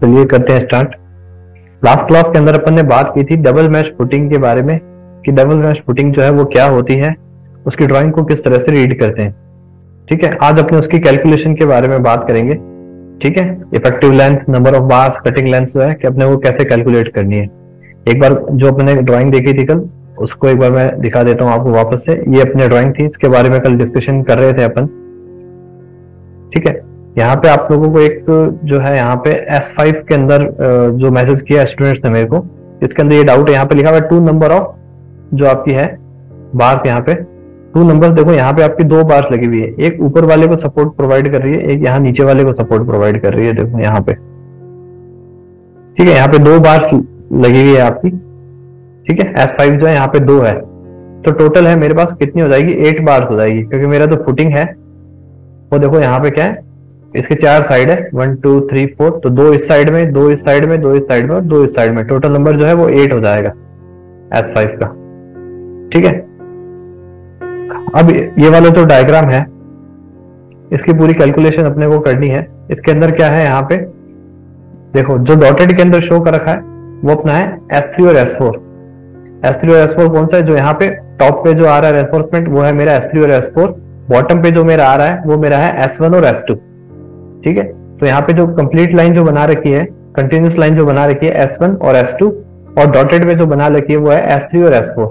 चलिए करते हैं स्टार्ट। लास्ट क्लास के अंदर अपन ने बात की थी डबल मैश फुटिंग के बारे में कि डबल मैश फुटिंग जो है वो क्या होती है, उसकी ड्राइंग को किस तरह से रीड करते हैं। ठीक है, आज अपने उसकी कैलकुलेशन के बारे में बात करेंगे। ठीक है, effective length, number of bars, cutting length जो है कि अपने वो कैसे कैलकुलेट करनी है। एक बार जो अपने ड्राइंग देखी थी कल, उसको एक बार मैं दिखा देता हूँ आपको वापस से। ये अपनी ड्राइंग थी, इसके बारे में कल डिस्कशन कर रहे थे अपन। ठीक है, यहाँ पे आप लोगों को एक जो है यहाँ पे S5 के अंदर जो मैसेज किया स्टूडेंट्स ने मेरे को, इसके अंदर ये डाउट है। यहाँ पे लिखा हुआ है 2 नंबर ऑफ जो आपकी है बार्स, यहाँ पे 2 नंबर। देखो यहाँ पे आपकी 2 बार्स लगी हुई है, एक ऊपर वाले को सपोर्ट प्रोवाइड कर रही है, एक यहाँ नीचे वाले को सपोर्ट प्रोवाइड कर रही है। देखो यहाँ पे, ठीक है, यहाँ पे 2 बार्स लगी हुई है आपकी। ठीक है, S5 जो है यहाँ पे 2 है, तो टोटल है मेरे पास कितनी हो जाएगी, 8 बार्स हो जाएगी। क्योंकि मेरा जो फुटिंग है वो देखो यहाँ पे क्या है, इसके 4 साइड है, 1 2 3 4, तो 2 इस साइड में, 2 इस साइड में, 2 इस साइड में और 2 इस साइड में। टोटल नंबर जो है वो 8 हो जाएगा S5 का। ठीक है, अब ये वाला जो डायग्राम है, इसकी पूरी कैलकुलेशन अपने को करनी है। इसके अंदर क्या है, यहाँ पे देखो जो डॉटेड के अंदर शो कर रखा है वो अपना है S3 और S4। S3 और S4 कौन सा है, जो यहाँ पे टॉप पे जो आ रहा है रेफोर्समेंट वो है मेरा S3 और S4। बॉटम पे जो मेरा आ रहा है वो मेरा है S1 और S2। ठीक है, तो यहाँ पे जो कंप्लीट लाइन जो बना रखी है, कंटिन्यूस लाइन जो बना रखी है S1 और S2, और डॉटेड में जो बना रखी है वो है S3 और S4।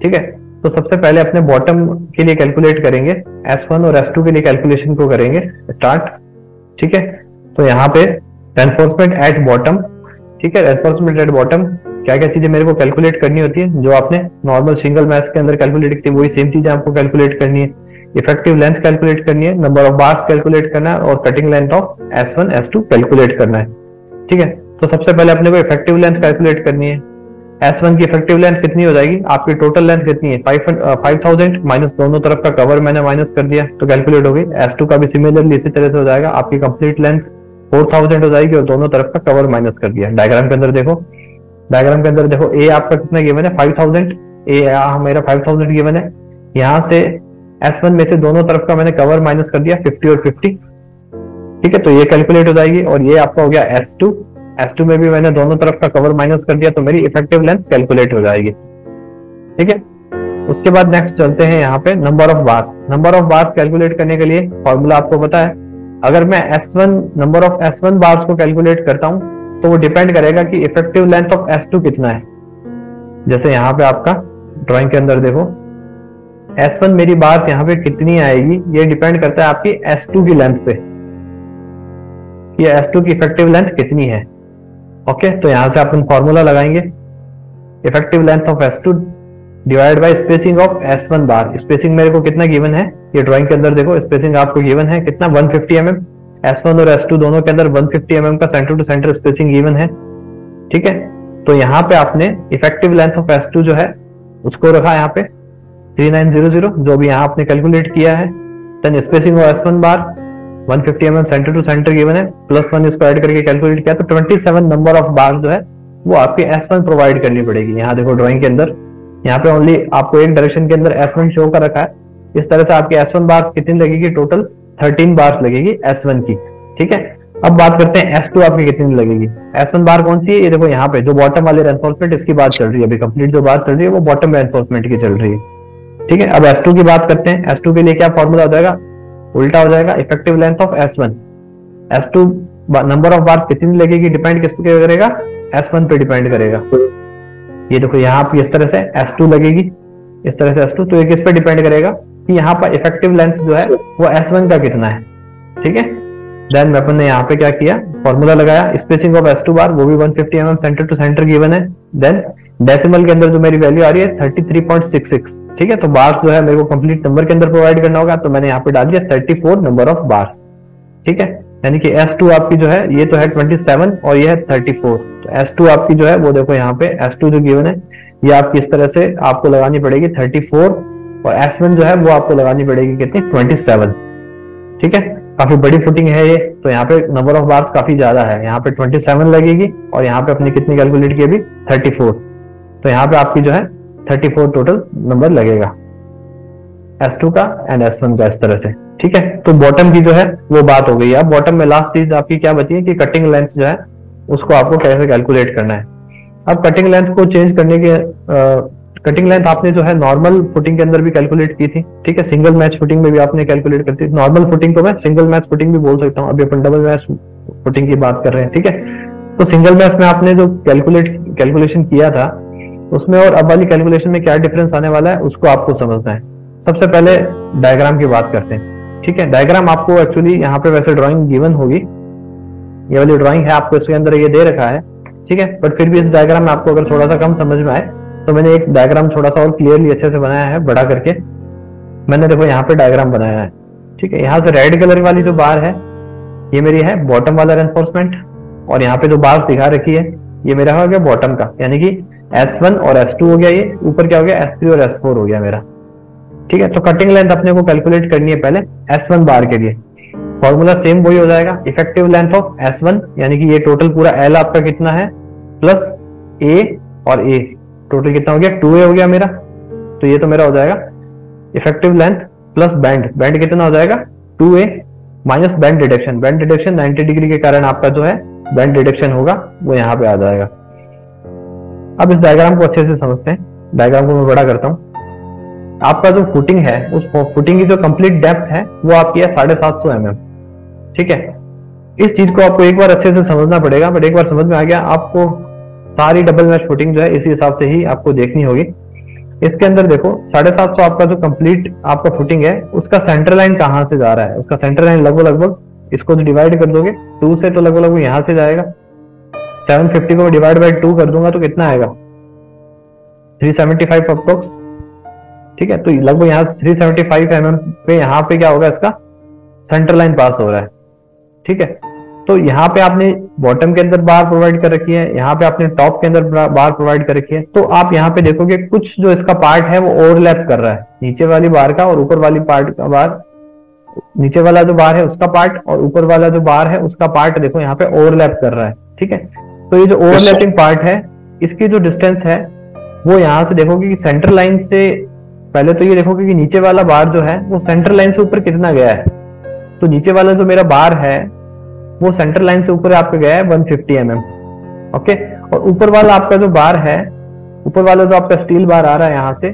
ठीक है, तो सबसे पहले अपने बॉटम के लिए कैलकुलेट करेंगे, S1 और S2 के लिए कैलकुलेशन को करेंगे स्टार्ट। ठीक है, तो यहाँ पे रेनफोर्समेंट एट बॉटम। ठीक है, रेनफोर्समेंट एट बॉटम क्या क्या चीजें मेरे को कैलकुलेट करनी होती है, जो आपने नॉर्मल सिंगल मैथ के अंदर कैलकुलेट की वही सेम चीजें आपको कैलकुलेट करनी है। इफेक्टिव लेंथ कैलकुलेट करनी है, नंबर ऑफ बार्स कैलकुलेट करना है, और cutting length of S1 S2 calculate करना है। ठीक है, तो सबसे पहले अपने को इफेक्टिव लेंथ कैलकुलेट करनी है। S1 की इफेक्टिव लेंथ कितनी हो जाएगी, आपकी टोटल लेंथ कितनी है, 5000 माइनस दोनों तरफ का कवर मैंने माइनस कर दिया तो कैलकुलेट हो गई। S2 का भी सिमिलरली इसी तरह से हो जाएगा, आपकी कंप्लीट लेंथ 4000 हो जाएगी और दोनों तरफ का कवर माइनस कर दिया। डायग्राम के अंदर देखो, डायग्राम के अंदर देखो, ए आपका कितना गिवन है, 5000। ए मेरा 5000 गिवन है। यहाँ से S1 में से दोनों तरफ का मैंने कवर माइनस कर दिया, 50 और 50। ठीक है, तो ये कैलकुलेट हो जाएगी। और ये आपका हो गया S2। S2 में भी मैंने दोनों तरफ का कवर माइनस कर दिया, तो मेरी इफेक्टिव लेंथ कैलकुलेट हो जाएगी। ठीक है, उसके बाद नेक्स्ट चलते हैं यहाँ पे number of bars. Number of bars calculate करने के लिए फॉर्मूला आपको पता है। अगर मैं नंबर ऑफ S1 बार्स को कैलकुलेट करता हूं तो वो डिपेंड करेगा कि इफेक्टिव लेंथ ऑफ S2 कितना है। जैसे यहाँ पे आपका ड्राइंग के अंदर देखो, S1 मेरी बार्स यहाँ पे कितनी आएगी, ये डिपेंड करता है आपकी S2 की लेंथ पे, ये S2 की इफेक्टिव लेंथ कितनी है। ओके, तो यहां से अपन फॉर्मूला लगाएंगे, effective length of S2 divide by spacing of S1 bar. Spacing मेरे को कितना गिवन है, ये ड्राइंग के अंदर देखो, स्पेसिंग आपको गिवन है कितना, 150 mm। S1 और S2 दोनों के अंदर 150 mm का centre to centre spacing given है। ठीक है, तो यहाँ पे आपने इफेक्टिव लेंथ ऑफ S2 जो है उसको रखा यहाँ पे 3900, जो भी यहाँ आपने कैलकुलेट किया है। Then spacing of S1 bar 150 mm centre to centre given है, +1 इसको ऐड करके कैलकुलेट किया, तो 27 नंबर ऑफ बार जो है वो आपके S1 प्रोवाइड करनी पड़ेगी। यहाँ देखो ड्राइंग के अंदर, यहाँ पे ओनली आपको एक डायरेक्शन के अंदर S1 शो कर रखा है। इस तरह से आपकी S1 बार्स कितनी लगेगी, टोटल 13 बार्स लगेगी S1 की। ठीक है, अब बात करते हैं S2 आपकी कितनी लगेगी। S1 बार कौन सी है, ये देखो यहाँ पे जो बॉटम वाले रेनफोर्समेंट, इसकी बात चल रही है अभी, कंप्लीट जो बात चल रही है वो बॉटम रेनफोर्समेंट की चल रही है। ठीक है, अब S2 की बात करते हैं। S2 के लिए क्या फॉर्मूला हो जाएगा, उल्टा हो जाएगा, effective length of S1। S2 number of bars कितनी लगेगी, डिपेंड किस पे करेगा, S1 पे डिपेंड करेगा। ये देखो यहाँ पे इस तरह से S2 लगेगी, इस तरह से S2, तो ये किस पे डिपेंड करेगा कि यहाँ पर इफेक्टिव लेंथ जो है वो S1 का कितना है। ठीक है, देन अपन ने यहाँ पे क्या किया, फॉर्मूला लगाया, स्पेसिंग ऑफ S2 बार वो भी 150 mm centre to centre given है। देन डेसिमल के अंदर जो मेरी वैल्यू आ रही है 33.66। ठीक है, तो बार्स जो है मेरे को कंप्लीट नंबर के अंदर प्रोवाइड करना होगा, तो मैंने यहाँ पे डाल दिया 34 नंबर ऑफ बार्स। ठीक है, यानी कि S2 आपकी जो है ये तो है 27 और ये है 34, तो S2 आपकी जो है वो देखो यहाँ पे S2 जो गिवन है ये आपकी इस तरह से आपको लगानी पड़ेगी 34, और S1 जो है वो आपको लगानी पड़ेगी कितनी, 27। ठीक है, काफी बड़ी फुटिंग है ये, तो यहाँ पे नंबर ऑफ बार्स काफी ज्यादा है, यहाँ पे 27 लगेगी और यहाँ पे अपनी कितनी कैलकुलेट की अभी 34, तो यहाँ पे आपकी जो है 34 टोटल नंबर लगेगा S2 का एंड S1 का, इस तरह से। ठीक है, तो बॉटम की जो है वो बात हो गई है। अब बॉटम में लास्ट चीज आपकी क्या बची है कि कटिंग लेंथ जो है उसको आपको कैसे कैलकुलेट करना है। अब कटिंग लेंथ को चेंज करने के कटिंग लेंथ आपने जो है नॉर्मल फुटिंग के अंदर भी कैलकुलेट की थी, ठीक है, सिंगल मैच फुटिंग में भी आपने कैलकुलेट करती थी। नॉर्मल फुटिंग को मैं सिंगल मैच फुटिंग भी बोल सकता हूँ, अभी अपन डबल मैच फुटिंग की बात कर रहे हैं, ठीक है। तो सिंगल मैच में आपने जो कैलकुलेशन किया था उसमें और अब वाली कैलकुलेशन में क्या डिफरेंस आने वाला है उसको आपको समझना है। सबसे पहले डायग्राम की बात करते हैं, ठीक है। डायग्राम आपको एक्चुअली यहाँ पे वैसे ड्राइंग गिवन होगी, ये वाली ड्राइंग है आपको, इसके अंदर ये दे रखा है, ठीक है, बट फिर भी इस डायग्राम में आपको अगर थोड़ा सा कम समझ में आए तो मैंने एक डायग्राम थोड़ा सा और क्लियरली अच्छे से बनाया है, बड़ा करके मैंने देखो यहाँ पे डायग्राम बनाया है, ठीक है। यहाँ से रेड कलर वाली जो बार है ये मेरी है बॉटम वाला रेनफोर्समेंट, और यहाँ पे जो बार दिखा रखी है ये मेरा हो गया बॉटम का, यानी कि S1 और S2 हो गया, ये ऊपर क्या हो गया S3 और S4 हो गया मेरा, ठीक है। तो कटिंग लेंथ अपने को कैलकुलेट करनी है पहले S1 बार के लिए। फॉर्मूला सेम वही हो जाएगा, इफेक्टिव लेंथ ऑफ S1 यानी कि ये टोटल पूरा L आपका कितना है प्लस A और A, टोटल कितना हो गया 2A हो गया मेरा। तो ये तो मेरा हो जाएगा effective length plus band, band कितना हो जाएगा 2A minus band deduction, band deduction 90 degree के कारण आपका जो है बैंड डिडक्शन होगा वो यहाँ पे आ जाएगा। अब इस डायग्राम को अच्छे से समझते हैं, डायग्राम को मैं बड़ा करता हूँ। आपका जो फुटिंग है उस फुटिंग की जो कंप्लीट डेप्थ है वो आपकी है 750 mm, ठीक है। इस चीज को आपको एक बार अच्छे से समझना पड़ेगा, बट एक बार समझ में आ गया आपको सारी डबल मैश फुटिंग जो है इसी हिसाब से ही आपको देखनी होगी। इसके अंदर देखो 750 आपका जो कंप्लीट आपका फुटिंग है उसका सेंटर लाइन कहाँ से जा रहा है, उसका सेंटर लाइन लगभग इसको तो डिवाइड कर दोगे 2 से तो लगभग यहाँ से जाएगा। 750 को डिवाइड बाय 2 कर दूंगा तो कितना आएगा 375 अप्रोक्स, ठीक है। तो लगभग यहाँ 375 mm पे यहाँ पे क्या होगा इसका सेंटर लाइन पास हो रहा है, ठीक है। तो यहाँ पे आपने बॉटम के अंदर बार प्रोवाइड कर रखी है, यहाँ पे आपने टॉप के अंदर बार प्रोवाइड कर रखी है। तो आप यहाँ पे देखोगे कुछ जो इसका पार्ट है वो ओवरलैप कर रहा है, नीचे वाली बार का और ऊपर वाली पार्ट का बार, नीचे वाला जो बार है उसका पार्ट और ऊपर वाला जो बार है उसका पार्ट देखो यहाँ पे ओवरलैप कर रहा है, ठीक है। तो ये जो ओवरलैपिंग पार्ट है इसकी जो डिस्टेंस है वो यहाँ से देखोगे कि सेंटर लाइन से, पहले तो ये देखोगे कि नीचे वाला बार जो है वो सेंटर लाइन से ऊपर कितना गया है। तो नीचे वाला जो मेरा बार है वो सेंटर लाइन से ऊपर आपका गया है 150 mm, ओके। और ऊपर वाला आपका जो बार है, ऊपर वाला जो आपका स्टील बार आ रहा है यहाँ से,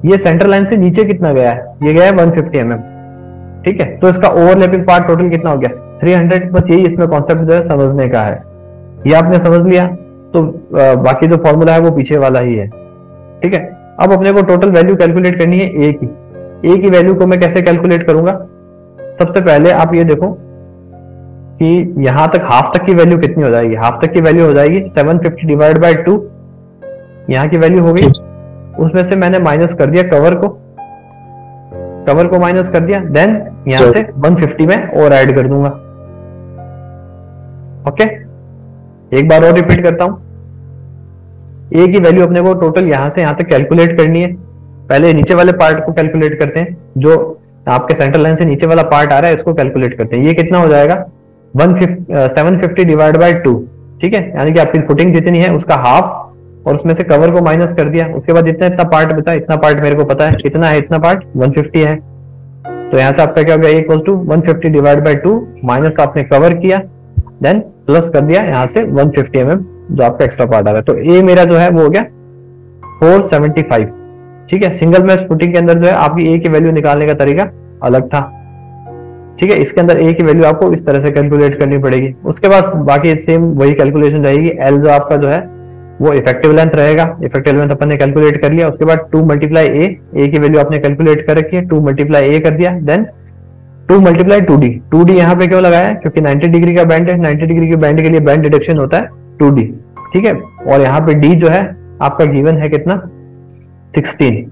ये सेंटर लाइन से नीचे कितना गया है, ये गया है 150 mm, ठीक है। तो इसका ओवरलैपिंग पार्ट टोटल कितना हो गया 300। बस यही इसमें कॉन्सेप्ट जो है समझने का है, ये आपने समझ लिया तो बाकी जो फॉर्मूला है वो पीछे वाला ही है, ठीक है। अब अपने को टोटल वैल्यू कैलकुलेट करनी है ए की। ए की वैल्यू को मैं कैसे कैलकुलेट करूंगा, सबसे पहले आप ये देखो कि यहां तक हाफ तक की वैल्यू कितनी हो जाएगी। हाफ तक की वैल्यू हो जाएगी 750 डिवाइड बाय 2, यहाँ की वैल्यू हो गई, उसमें से मैंने माइनस कर दिया कवर को माइनस कर दिया, देन यहां से 150 में और ऐड कर दूंगा, ओके। एक बार और रिपीट करता हूं, ए की वैल्यू अपने को टोटल यहां से यहां तक कैलकुलेट करनी है। पहले नीचे वाले पार्ट को कैलकुलेट करते हैं, जो आपके सेंटर लाइन से नीचे वाला पार्ट आ रहा है इसको कैलकुलेट करते हैं। ये कितना हो जाएगा 750 डिवाइड बाय 2, ठीक है, यानी कि आपकी फुटिंग जितनी है उसका हाफ, और उसमें से कवर को माइनस कर दिया। उसके बाद इतना पार्ट बचा, इतना पार्ट मेरे को पता है कितना है, इतना पार्ट 150 है। तो यहाँ से आपका क्या हो गया equal to 150 divide by 2 minus आपने कवर किया, देन प्लस कर दिया यहाँ से 150 mm जो आपका एक्स्ट्रा पार्ट आ रहा है। तो ए मेरा जो है वो हो गया 475, ठीक है। सिंगल मैच फुटिंग के अंदर जो है आपकी ए की वैल्यू निकालने का तरीका अलग था, ठीक है। इसके अंदर ए की वैल्यू आपको इस तरह से कैलकुलेट करनी पड़ेगी। उसके बाद बाकी सेम वही कैलकुलेशन रहेगी। एल जो आपका जो है वो इफेक्टिव लेंथ रहेगा, इफेक्टिव लेंथ अपन ने कैलकुलेट कर लिया। उसके बाद 2 मल्टीप्लाई ए की वैल्यू आपने कैलकुलेट कर रखी है, 2 मल्टीप्लाई ए कर दिया, देन 2 मल्टीप्लाई 2d। 2d यहाँ पे क्यों लगाया है, क्योंकि 90 डिग्री का बैंड है, 90 डिग्री के बैंड के लिए बैंड डिडक्शन होता है 2d, ठीक है। और यहाँ पे d जो है आपका गिवन है कितना 16,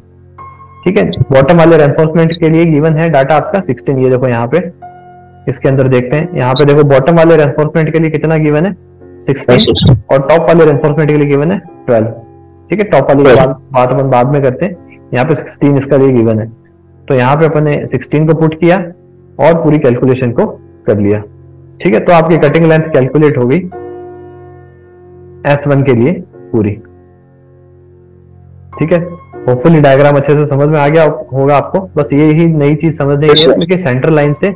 ठीक है। बॉटम वाले रेनफोर्समेंट के लिए गिवन है डाटा आपका 16। ये देखो यहाँ पे इसके अंदर देखते हैं, यहाँ पे देखो बॉटम वाले रेनफोर्समेंट के लिए कितना गिवन है 16, और टॉप वाले रेनफोर्समेंट के लिए गिवन है 12, ठीक है। टॉप वाली बात अपन बाद में करते हैं, यहाँ पे 16 इसका लिए गिवन है। तो यहाँ पे अपन ने 16 को पुट किया और पूरी कैलकुलेशन को कर लिया, ठीक है। तो आपकी कटिंग लेंथ कैलकुलेट हो गई S1 के लिए पूरी, ठीक है। होपफुली डायग्राम अच्छे से समझ में आ गया होगा आपको। बस ये ही नई चीज समझने की है कि सेंटर लाइन से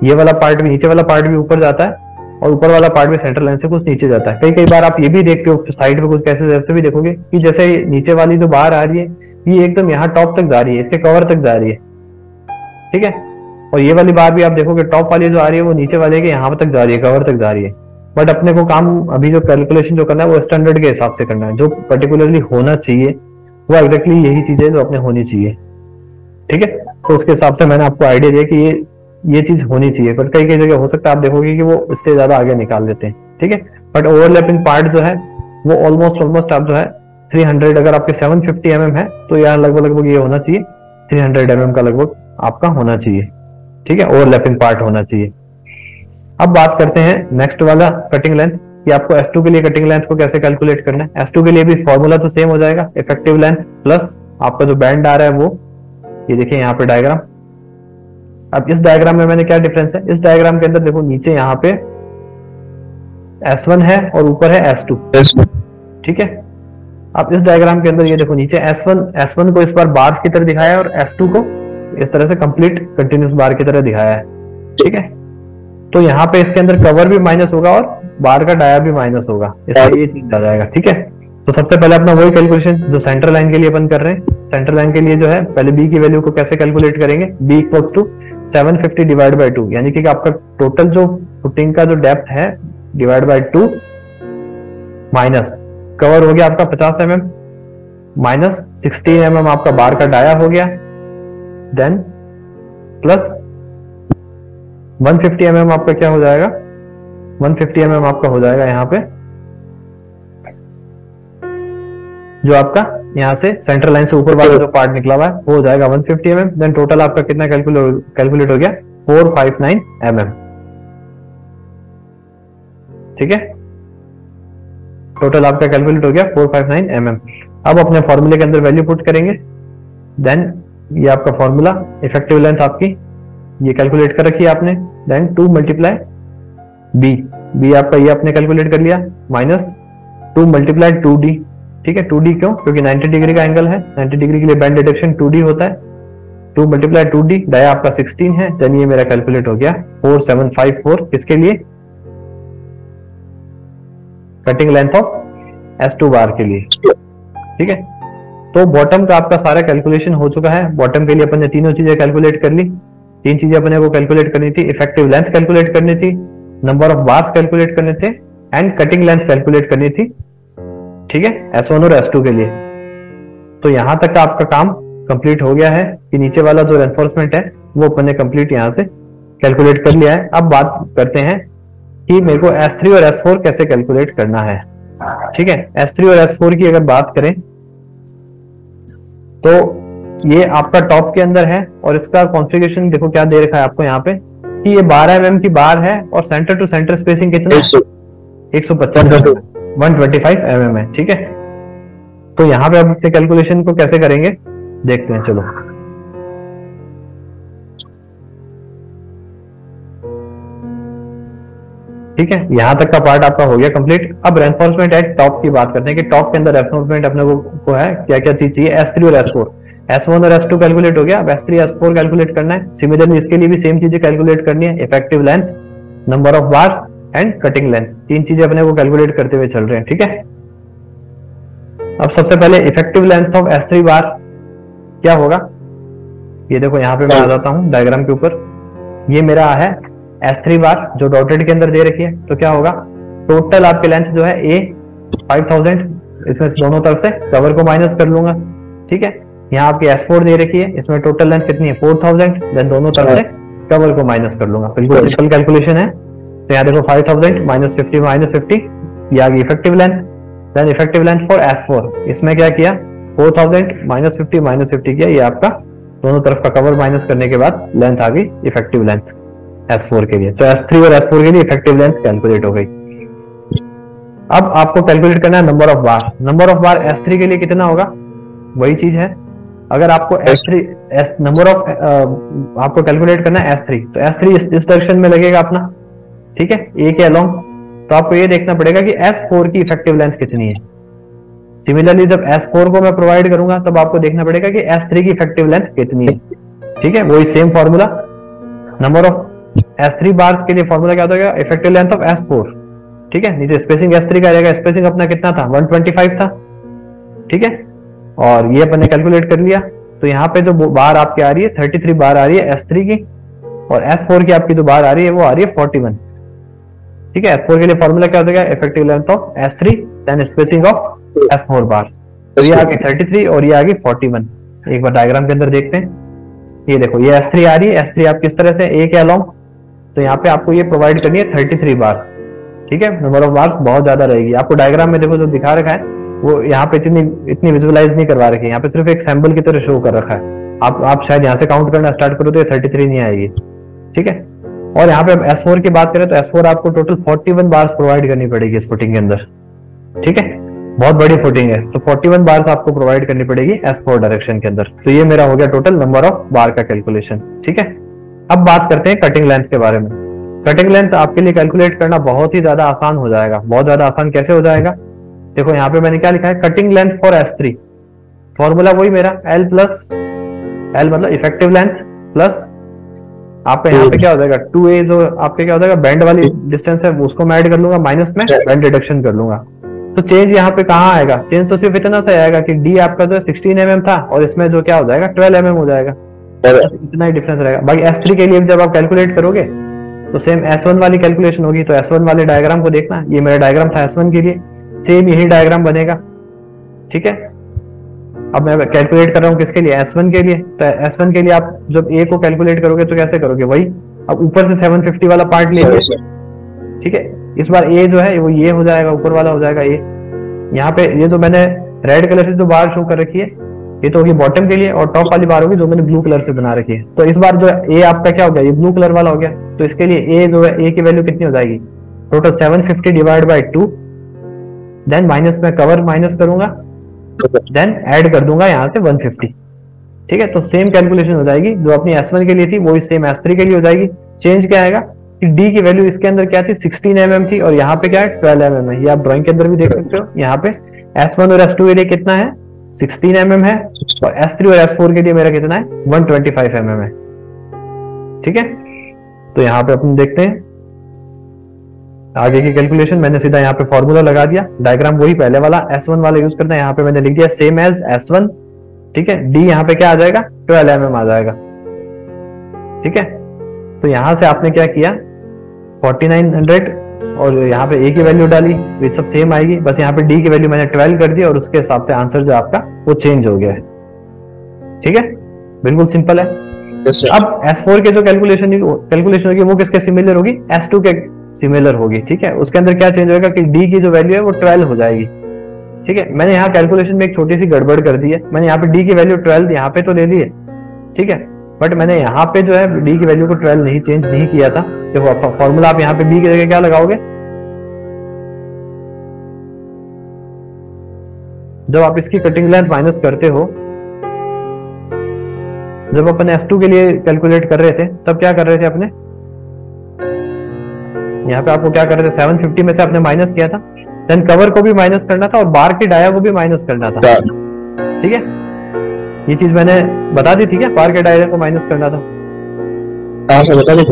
ये वाला पार्ट भी, नीचे वाला पार्ट भी ऊपर जाता है और ऊपर वाला पार्ट भी सेंट्रल लाइन से कुछ नीचे जाता है। कई कई बार आप ये भी देखते हो साइड पे कुछ कैसे ऐसे भी देखोगे कि जैसे नीचे वाली जो बार आ रही है ये एकदम यहाँ टॉप तक जा रही है, इसके कवर तक जा रही है, ठीक है। और ये वाली बार भी आप देखोगे टॉप वाली जो आ रही है वो नीचे वाले के यहाँ तक जा रही है, कवर तक जा रही है। बट अपने को काम अभी जो कैलकुलेशन जो करना है वो स्टैंडर्ड के हिसाब से करना है, जो पर्टिकुलरली होना चाहिए वो एग्जैक्टली यही चीजें जो अपने होनी चाहिए, ठीक है। तो उसके हिसाब से मैंने आपको आइडिया दिया कि ये चीज होनी चाहिए, बट कई कई जगह हो सकता है आप देखोगे कि वो इससे ज्यादा आगे निकाल देते हैं, ठीक है। बट ओवरलैपिंग पार्ट जो है वो ऑलमोस्ट आप जो है 300, अगर आपके 750 mm है तो यहाँ लगभग ये होना चाहिए 300 mm का लगभग आपका होना चाहिए, ठीक है, ओवरलैपिंग पार्ट होना चाहिए। अब बात करते हैं नेक्स्ट वाला कटिंग लेंथ, कि आपको S2 के लिए कटिंग लेंथ को कैसे कैलकुलेट करना है। S2 के लिए भी फॉर्मूला तो सेम हो जाएगा, इफेक्टिव लेंथ प्लस आपका जो बैंड आ रहा है वो, ये देखिए यहाँ पे डायग्राम। अब इस डायग्राम में मैंने क्या डिफरेंस है, इस डायग्राम के अंदर देखो नीचे यहाँ पे S1 है और ऊपर है S2, ठीक है। अब इस डायग्राम के अंदर ये देखो नीचे S1 को इस बार बार की तरह दिखाया है और S2 को इस तरह से कंप्लीट कंटिन्यूस बार की तरह दिखाया है, ठीक है। तो यहाँ पे इसके अंदर कवर भी माइनस होगा और बार का डाया भी माइनस होगा, इसलिए ये चीज आ जाएगा, ठीक है। तो सबसे पहले अपना वही कैलकुलेशन जो सेंट्रल लाइन के लिए अपन कर रहे हैं, सेंट्रल लाइन के लिए जो है पहले बी की वैल्यू को कैसे कैलकुलेट करेंगे, b equals to 750 divide by 2, यानी कि आपका टोटल जो फुटिंग का जो डेप्थ है डिवाइड बाई 2 माइनस कवर हो गया आपका 50 mm माइनस 16 mm आपका बार का डाया हो गया, देन प्लस 150 mm आपका क्या हो जाएगा, 150 mm आपका हो जाएगा यहाँ पे जो आपका यहाँ से सेंट्रल लाइन से ऊपर वाला जो पार्ट निकला हुआ है वो हो जाएगा 150 mm, देन टोटल आपका कितना कैलकुलेट हो गया 459 mm, ठीक है। टोटल आपका कैलकुलेट हो गया 459 mm। अब अपने फॉर्मूले के अंदर वैल्यू पुट करेंगे, देन ये आपका फॉर्मूला इफेक्टिव लेंथ आपकी ये कैलकुलेट कर रखी है आपने, देन 2 मल्टीप्लाई बी आपका ये आपने कैलकुलेट कर लिया माइनस 2 मल्टीप्लाई 2d, ठीक है। 2d क्यों, क्योंकि 90 डिग्री का एंगल है, 90 डिग्री के लिए बैंड डिडक्शन 2d होता है, 2 मल्टीप्लाई 2d, डाया आपका 16 है, देन ये मेरा कैलकुलेट हो गया 4754, किसके लिए, कटिंग लेंथ ऑफ S2 बार के लिए, ठीक है। तो बॉटम का आपका सारा कैलकुलेशन हो चुका है। बॉटम के लिए अपन ने तीनों चीजें कैलकुलेट कर ली, तीन चीजें अपने को कैलकुलेट करनी थी, इफेक्टिव लेंथ कैलकुलेट करनी थी, नंबर ऑफ बार्स कैलकुलेट करने थे एंड कटिंग लेंथ कैलकुलेट करनी थी, ठीक है, S1 और S2 के लिए। तो यहां तक का आपका काम कंप्लीट हो गया है कि नीचे वाला जो रेनफोर्समेंट है वो अपन ने कंप्लीट यहां से कैलकुलेट कर लिया है। अब बात करते हैं कि मेरे को S3 और S4 कैसे कैलकुलेट करना है, ठीक है। S3 और S4 की अगर बात करें तो ये आपका टॉप के अंदर है और इसका कॉन्फ़िगरेशन देखो क्या दे रखा है आपको यहाँ पे कि ये 12 mm की बार है और सेंटर टू सेंटर स्पेसिंग कितना है 125 mm है, ठीक है। तो यहाँ पे अब अपने कैलकुलेशन को कैसे करेंगे देखते हैं, चलो। ठीक है, यहां तक का पार्ट आपका हो गया कंप्लीट। अब रेनफोर्समेंट एट टॉप की बात करते हैं कि टॉप के अंदर रेनफोर्समेंट अपने को है क्या क्या चीज चाहिए, S3 और S4, S1 और S2 कैलकुलेट हो गया, अब S3 S4 कैलकुलेट करना है। सिमिलरली इसके लिए भी सेम चीजें कैलकुलेट करनी है, effective length, number of bars and cutting length, तीन चीजें अपने को कैलकुलेट करते हुए चल रहे हैं, ठीक है। अब सबसे पहले इफेक्टिव लेंथ ऑफ S3 बार क्या होगा, ये देखो यहाँ पे मैं आ जाता हूँ डायग्राम के ऊपर, ये मेरा है S3 बार जो डॉटेड के अंदर दे रखी है। तो क्या होगा, टोटल आपके लेंथ जो है A 5000, इसमें दोनों तरफ से कवर को माइनस कर लूंगा, ठीक है। यहाँ आपकी S4 दे रखी है, इसमें टोटल लेंथ कितनी है 4000, देन दोनों तरफ से कवर को माइनस कर लूंगा, बिल्कुल सिंपल कैलकुलेशन है। तो यहाँ देखो 5000 माइनस 50 ये आ गई effective length, then effective length for S4, इसमें क्या किया 4000 माइनस 50 किया, ये आपका दोनों तरफ का कवर माइनस करने के बाद लेंथ आ गई इफेक्टिव लेंथ S4 के लिए। तो S3 और S4 के लिए इफेक्टिव लेंथ कैलकुलेट हो गई। अब आपको कैलकुलेट करना है number of bar. Number of bar S3 के लिए कितना होगा, वही चीज है। अगर आपको नंबर ऑफ आपको कैलकुलेट करना है S3, तो S3 इस डायरेक्शन में लगेगा अपना, ठीक है, A के अलोंग। तो आपको ये देखना पड़ेगा कि S4 की इफेक्टिव लेंथ कितनी है। सिमिलरली जब S4 को मैं प्रोवाइड करूंगा तब आपको देखना पड़ेगा कि S3 की इफेक्टिव लेंथ कितनी है, ठीक है। वही same formula, number of S3 bars के लिए फॉर्मूला क्या होगा, इफेक्टिव लेंथ ऑफ S4, ठीक है। नीचे स्पेसिंग S3 का रहेगा, स्पेसिंग अपना कितना था 125 था, ठीक है। और ये अपन ने कैलकुलेट कर लिया, तो यहाँ पे जो बार आपकी आ रही है 33 बार आ रही है S3 की, और S4 की आपकी जो बार आ रही है वो आ रही है 41, ठीक है। S4 के लिए फॉर्मूला क्या होगा, effective length of S3 then spacing of S4 bar. तो ये आ गई 33 और ये आ गई 41। एक बार डायग्राम के अंदर देखते हैं, ये देखो ये S3 आ रही है, S3 आप किस तरह से A के अलोंग, तो यहाँ पे आपको ये प्रोवाइड करनी है 33 बार्स, ठीक है। नंबर ऑफ बार्स बहुत ज्यादा रहेगी, आपको डायग्राम में देखो जो दिखा रखा है वो यहाँ पे इतनी विजुअलाइज नहीं करवा रखी है, यहाँ पे सिर्फ एक सैंपल की तरह शो कर रखा है। आप शायद यहाँ से काउंट करना स्टार्ट करो तो ये 33 नहीं आएगी, ठीक है। और यहाँ पे S4 की बात करें तो S4 आपको टोटल 41 बार्स प्रोवाइड करनी पड़ेगी इस फुटिंग के अंदर, ठीक है। बहुत बड़ी फुटिंग है, तो 41 बार्स आपको प्रोवाइड करनी पड़ेगी S4 डायरेक्शन के अंदर। तो ये मेरा हो गया टोटल नंबर ऑफ बार का कैलकुलेशन, ठीक है। अब बात करते हैं कटिंग लेंथ के बारे में। कटिंग लेंथ आपके लिए कैलकुलेट करना बहुत ही ज्यादा आसान हो जाएगा। बहुत ज्यादा आसान कैसे हो जाएगा, देखो यहाँ पे मैंने क्या लिखा है, cutting length for S3, formula वही मेरा L प्लस L मतलब इफेक्टिव लेंथ प्लस आपका यहाँ पे क्या हो जाएगा 2a, जो आपके क्या हो जाएगा बैंड वाली डिस्टेंस है उसको मैं ऐड कर लूंगा, माइनस में बैंड रिडक्शन कर लूंगा। तो चेंज यहाँ पे कहाँ आएगा, चेंज तो सिर्फ इतना सा आएगा कि D आपका जो है 16 mm था और इसमें जो क्या हो जाएगा 12 mm हो जाएगा, इतना ही डिफरेंस रहेगा। बाकी S3 के लिए जब आप कैलकुलेट करोगे तो सेम S1 वाली कैलकुलेशन होगी। तो S1 वाले डायग्राम को देखना, ये मेरा डायग्राम था S1 के लिए, सेम यही डायग्राम बनेगा, ठीक है। अब मैं कैलकुलेट कर रहा हूँ किसके लिए, S1 के लिए। तो S1 के लिए आप जब A को कैलकुलेट करोगे तो कैसे करोगे, वही अब ऊपर से 750 वाला पार्ट लेंगे, ठीक है। इस बार A जो है वो ये हो जाएगा, ऊपर वाला हो जाएगा A। यहाँ पे ये जो मैंने रेड कलर से जो बार शो कर रखी है ये तो होगी बॉटम के लिए, और टॉप वाली बार होगी जो मैंने ब्लू कलर से बना रखी है। तो इस बार जो A आपका क्या हो गया, ये ब्लू कलर वाला हो गया। तो इसके लिए A जो है, A की वैल्यू कितनी हो जाएगी, total 750 divide by 2, then minus में कवर माइनस करूंगा, देन ऐड कर दूंगा यहाँ से 150, ठीक है। तो सेम कैलकुलेशन हो जाएगी जो अपनी S1 के लिए थी वही सेम S3 के लिए हो जाएगी। चेंज क्या आएगा कि D की वैल्यू इसके अंदर क्या थी 16 mm थी और यहाँ पे क्या है 12 mm है। ये आप ड्राइंग के अंदर भी देख सकते हो, यहाँ पे S1 और S2 के लिए कितना है 16 mm है, और S3 और S4 के लिए मेरा कितना है 125 mm है, ठीक है। तो यहाँ पे अपन देखते हैं आगे की कैलकुलेशन। मैंने सीधा यहाँ पे फॉर्मूला लगा दिया, डायग्राम वही पहले वाला S1 वाला यूज करना है। यहाँ पे मैंने लिख दिया सेम एज S1, ठीक है। D यहाँ पे क्या आ जाएगा 12 mm आ जाएगा, ठीक है। तो यहां से आपने क्या किया 4900 और यहाँ पे A की वैल्यू डाली, ये सब सेम आएगी, बस यहाँ पे D की वैल्यू मैंने 12 कर दी और उसके हिसाब से आंसर जो आपका वो चेंज हो गया है, ठीक है। बिल्कुल सिंपल है। अब S4 के जो कैलकुलेशन होगी वो किसके सिमिलर होगी, S2 के सिमिलर होगी, ठीक है। उसके अंदर क्या चेंज होगा कि D की जो वैल्यू है वो 12 हो जाएगी, ठीक है। मैंने यहाँ कैलकुलेशन में एक छोटी सी गड़बड़ कर दी है, मैंने यहाँ पे D की वैल्यू 12 यहाँ पे तो ले ली है, ठीक है, बट मैंने यहाँ पे जो है D की वैल्यू को 12 नहीं चेंज नहीं किया था। देखो फॉर्मूला आप यहाँ पे B की जगह क्या लगाओगे, जब आप इसकी कटिंग लेंथ माइनस करते हो, जब अपन S2 के लिए कैलकुलेट कर रहे थे तब क्या कर रहे थे अपने, यहाँ पे आपको क्या कर रहे थे 750 में से आपने माइनस किया था, देन कवर को भी माइनस करना था और बार की डाया को भी माइनस करना था, ठीक है। ये चीज मैंने बता दी थी क्या, बार के डाया को माइनस करना था, बता दी,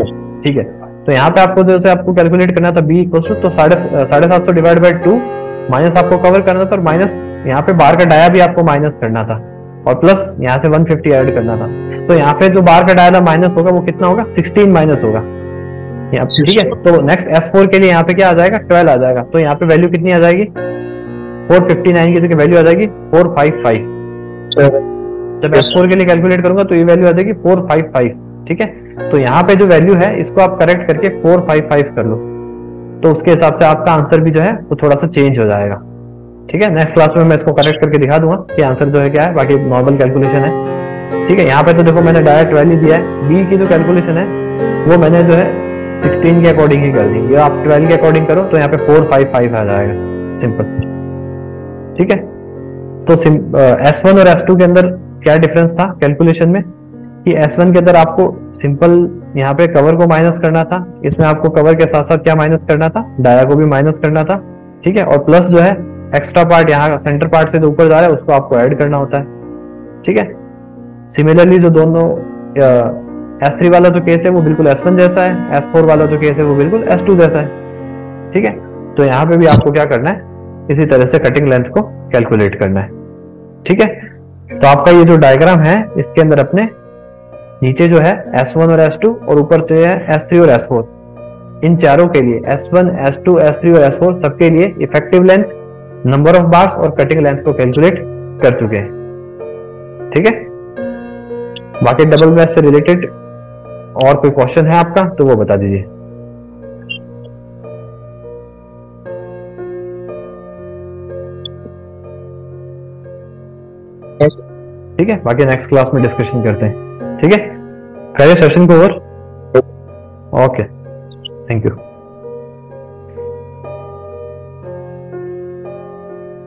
ठीक है। तो यहाँ पे आपको जैसे आपको कैलकुलेट करना था B इक्वल टू तो 750 डिवाइड बाई 2 माइनस आपको कवर करना था और माइनस यहाँ पे बार का डाया भी आपको माइनस करना था और प्लस यहाँ से 150 ऐड करना था। तो यहाँ पे जो बार का डाया माइनस होगा वो कितना होगा 16 माइनस होगा, ठीक है। तो नेक्स्ट S4 के लिए यहाँ पे क्या आ जाएगा 12 आ जाएगा। तो यहाँ पे वैल्यू कितनी आ जाएगी 459 की जगह वैल्यू आ जाएगी 455। जब S4 के लिए कैलकुलेट करूंगा तो ये वैल्यू आ जाएगी 455, ठीक है। तो यहाँ पे जो वैल्यू है इसको आप करेक्ट करके 455 कर लो, तो उसके हिसाब से आपका आंसर भी जो है वो थोड़ा सा चेंज हो जाएगा, ठीक है। नेक्स्ट क्लास में मैं इसको करेक्ट करके दिखा दूंगा कि आंसर जो है क्या है, बाकी नॉर्मल कैलकुलेशन है, ठीक है। यहाँ पे तो देखो मैंने डायरेक्ट 12 ही दिया है, B की जो कैलकुलेशन है वो मैंने जो है 16 के अकॉर्डिंग ही कर दी, ये आप 12 के अकॉर्डिंग करो तो यहाँ पे 455 आ जाएगा, सिंपल, ठीक है। तो S1 और S2 के अंदर क्या डिफरेंस था कैलकुलेशन में कि S1 के अंदर आपको सिंपल यहाँ पे कवर को माइनस करना था, इसमें आपको कवर के साथ साथ क्या माइनस करना था, डाया को भी माइनस करना था, ठीक है। और प्लस जो है एक्स्ट्रा पार्ट यहाँ सेंटर पार्ट से जो ऊपर जा रहा है उसको आपको ऐड करना होता है, ठीक है। सिमिलरली जो दोनों S3 वाला जो केस है वो बिल्कुल S1 जैसा है, S4 वाला जो केस है वो बिल्कुल S2 जैसा है। ठीक है, तो यहाँ पे भी आपको क्या करना है, इसी तरह से कटिंग लेंथ को कैलकुलेट करना है। ठीक है, तो आपका ये जो डायग्राम है इसके अंदर अपने नीचे जो है S1 और S2 और ऊपर जो है S3 और S4, इन चारों के लिए S1, S2, S3 और S4 सबके लिए effective length, number of bars और कटिंग लेंथ को कैलकुलेट कर चुके हैं। ठीक है, बाकी डबल मैश से रिलेटेड और कोई क्वेश्चन है आपका तो वो बता दीजिए। ठीक है, बाकी नेक्स्ट क्लास में डिस्कशन करते हैं। ठीक है, करिए सेशन को ओवर। Okay, thank you.